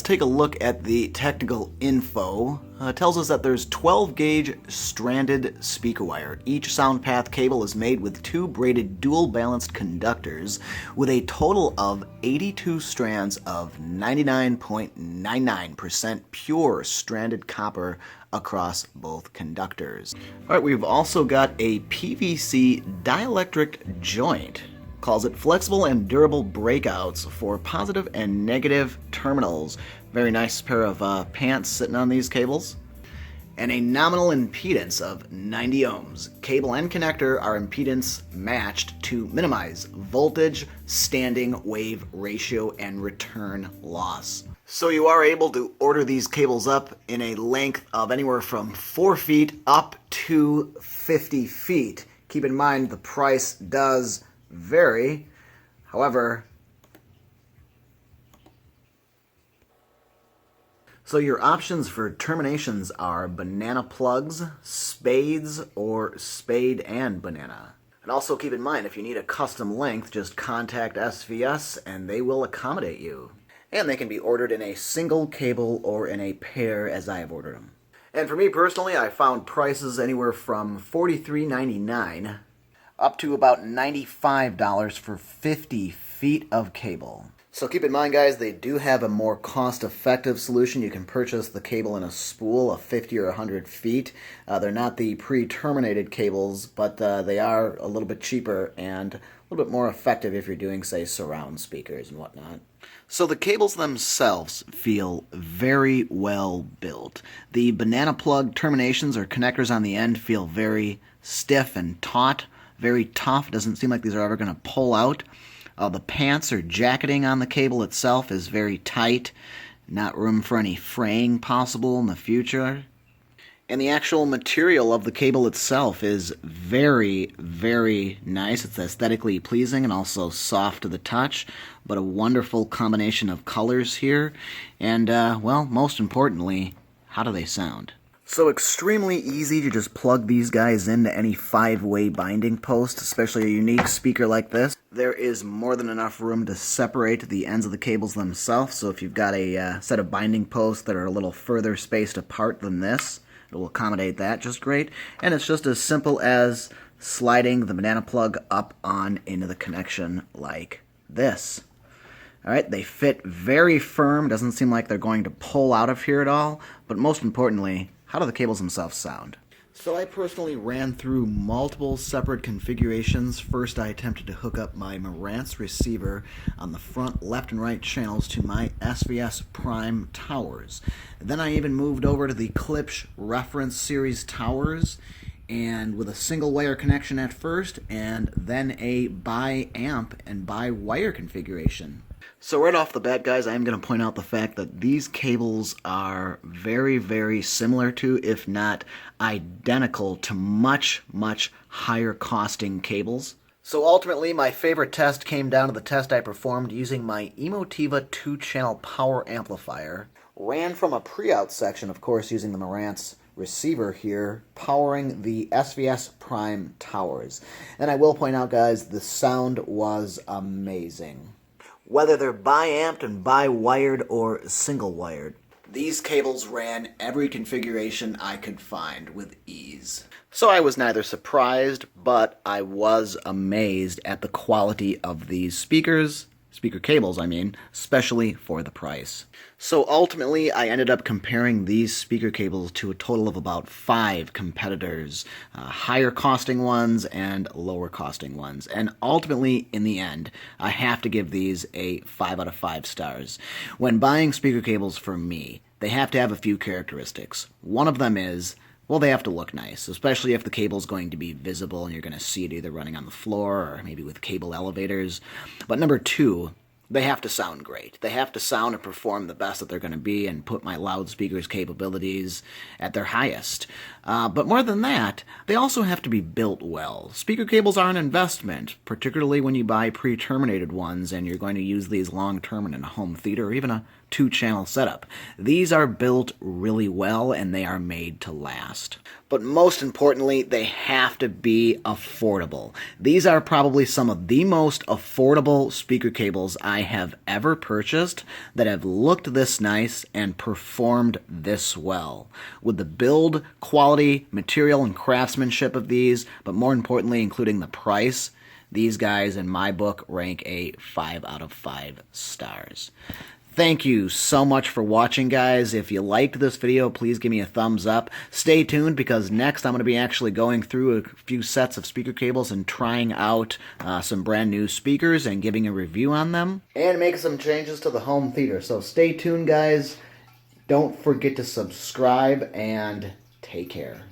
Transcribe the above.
take a look at the technical info. It tells us that there's 12-gauge stranded speaker wire. Each Soundpath cable is made with 2 braided dual-balanced conductors with a total of 82 strands of 99.99% pure stranded copper across both conductors. All right, we've also got a PVC dielectric joint. Calls it flexible and durable breakouts for positive and negative terminals. Very nice pair of pants sitting on these cables. And a nominal impedance of 90 ohms. Cable and connector are impedance matched to minimize voltage, standing wave ratio, and return loss. So you are able to order these cables up in a length of anywhere from 4 feet up to 50 feet. Keep in mind the price does vary. However, so your options for terminations are banana plugs, spades, or spade and banana. And also keep in mind, if you need a custom length, just contact SVS and they will accommodate you. And they can be ordered in a single cable or in a pair as I have ordered them. And for me personally, I found prices anywhere from $43.99 up to about $95 for 50 feet of cable. So keep in mind, guys, they do have a more cost-effective solution. You can purchase the cable in a spool of 50 or 100 feet. They're not the pre-terminated cables, but they are a little bit cheaper and a little bit more effective if you're doing, say, surround speakers and whatnot. So the cables themselves feel very well built. The banana plug terminations or connectors on the end feel very stiff and taut. Very tough. Doesn't seem like these are ever going to pull out. The pants or jacketing on the cable itself is very tight. Not room for any fraying possible in the future. And the actual material of the cable itself is very, very nice. It's aesthetically pleasing and also soft to the touch, but a wonderful combination of colors here. And, well, most importantly, how do they sound? So extremely easy to just plug these guys into any 5-way binding post, especially a unique speaker like this. There is more than enough room to separate the ends of the cables themselves, so if you've got a set of binding posts that are a little further spaced apart than this, it will accommodate that just great. And it's just as simple as sliding the banana plug up on into the connection like this. Alright, they fit very firm, doesn't seem like they're going to pull out of here at all, but most importantly, how do the cables themselves sound? So I personally ran through multiple separate configurations. First, I attempted to hook up my Marantz receiver on the front left and right channels to my SVS Prime towers. Then I even moved over to the Klipsch reference series towers, and with a single wire connection at first, and then a bi-amp and bi-wire configuration. So right off the bat, guys, I am going to point out the fact that these cables are very, very similar to, if not identical to, much, much higher costing cables. So ultimately, my favorite test came down to the test I performed using my Emotiva 2-channel power amplifier. Ran from a pre-out section, of course, using the Marantz receiver here, powering the SVS Prime towers. And I will point out, guys, the sound was amazing. Whether they're bi-amped and bi-wired or single-wired, these cables ran every configuration I could find with ease. So I was neither surprised, but I was amazed at the quality of these speakers, speaker cables, I mean, especially for the price. So ultimately, I ended up comparing these speaker cables to a total of about 5 competitors, higher costing ones and lower costing ones. And ultimately, in the end, I have to give these a 5 out of 5 stars. When buying speaker cables for me, they have to have a few characteristics. One of them is, well, they have to look nice, especially if the cable's going to be visible and you're going to see it either running on the floor or maybe with cable elevators. But number 2, they have to sound great. They have to sound and perform the best that they're going to be and put my loudspeaker's capabilities at their highest. But more than that, they also have to be built well. Speaker cables are an investment, particularly when you buy pre-terminated ones and you're going to use these long-term in a home theater or even a 2-channel setup. These are built really well and they are made to last. But most importantly, they have to be affordable. These are probably some of the most affordable speaker cables I have ever purchased that have looked this nice and performed this well. With the build, quality, material, and craftsmanship of these, but more importantly, including the price, these guys, in my book, rank a 5 out of 5 stars. Thank you so much for watching, guys. If you liked this video, please give me a thumbs up. Stay tuned, because next I'm going to be actually going through a few sets of speaker cables and trying out some brand new speakers and giving a review on them. And making some changes to the home theater. So stay tuned, guys. Don't forget to subscribe, and take care.